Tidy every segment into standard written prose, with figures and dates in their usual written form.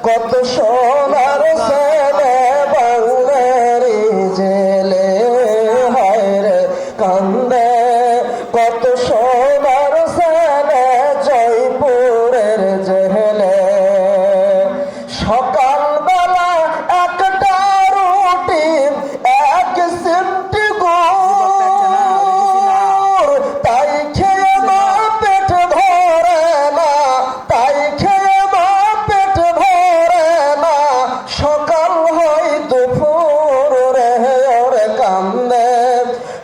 কত সোনার ছেলে বাংলারি জেলে হায় রে কান্দে কত সোনার ছেলে জয়পুরের জেলে সকালবেলা একটা রুটি এক সিমটি গুড় তাই খেয়ে মা পেট ভরে না তাই খেয়ে মা পেট ভরে না সকাল হয় দুপুর রে ওরে কান্দে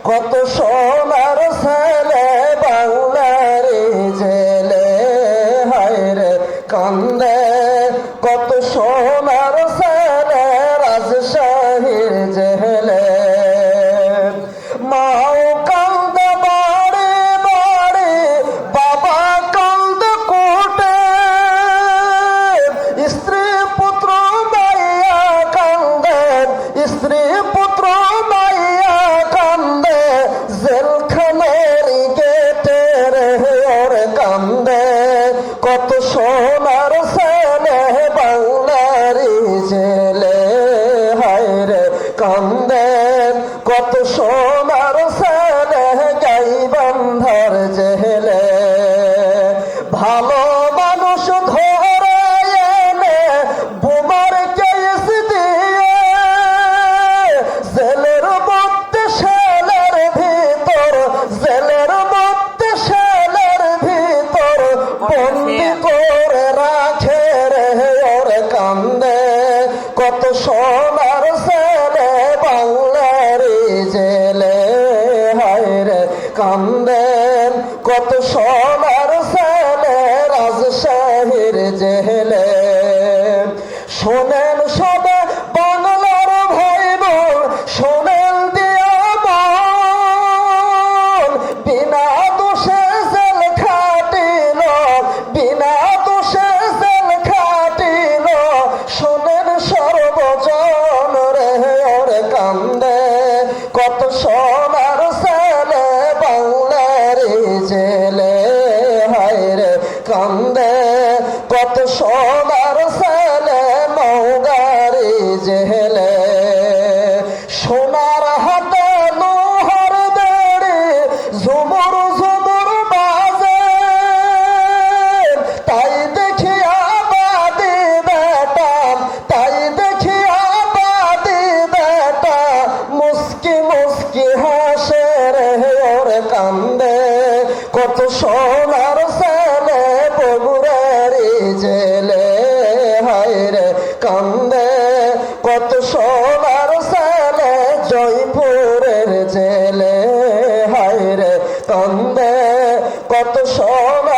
কত সোনার ছেলে বাংলারি জেলে হায় রে কান্দে কত সোনার ছেলে রাজশাহীর জেলে মাও কান্দে বাড়ি বাড়ি বাবা কান্দে কোটে স্ত্রী পুত্র মাইয়া কান্দে স্ত্রী পুত্র মাইয়া কান্দে জেলখানের গেটে রে ওরে কান্দে কত সোনার ছেলে বাংলারি জেলে হায় রে কান্দে কত সোনার ছেলে গাইবান্ধার জেলে ভালো মানুষ ধরে এনে বোমার কেস দিয়ে জেলের মধ্যে শেলের ভিতর জেলের মধ্যে শেলের ভিতর বন্দি করে রাখে রে ওরে কান্দে কত সোনার ছেলে বাংলারি জেলে হায় রে কান্দে কত সোনার ছেলে রাজশাহীর জেলে শোনেন সবে বাংলার ভাই বোন শোনেন দিয়া মন বিনা দোষে জেল খাটিল বিনা দোষে জেল খাটিল শোনেন সর্বজন রে ওরে কান্দে কত সোনার ছেলে বাংলারি জেলে হায় রে কান্দে কত সোনার ছেলে মৌগারি জেলে সোনার হাতে লোহার বেড়ি ঝুমুর ঝুমুর বাজে তাই দেখিয়া বাদি বেটা তাই দেখিয়া বাদি বেটা মুস্কি মুস্কি হাসে রে ওরে কান্দে কত সোনার ছেলে বগুড়ারি জেলে হায় রে কান্দে কত সোনার ছেলে জয়পুরের জেলে হায় রে কান্দে কত সোনার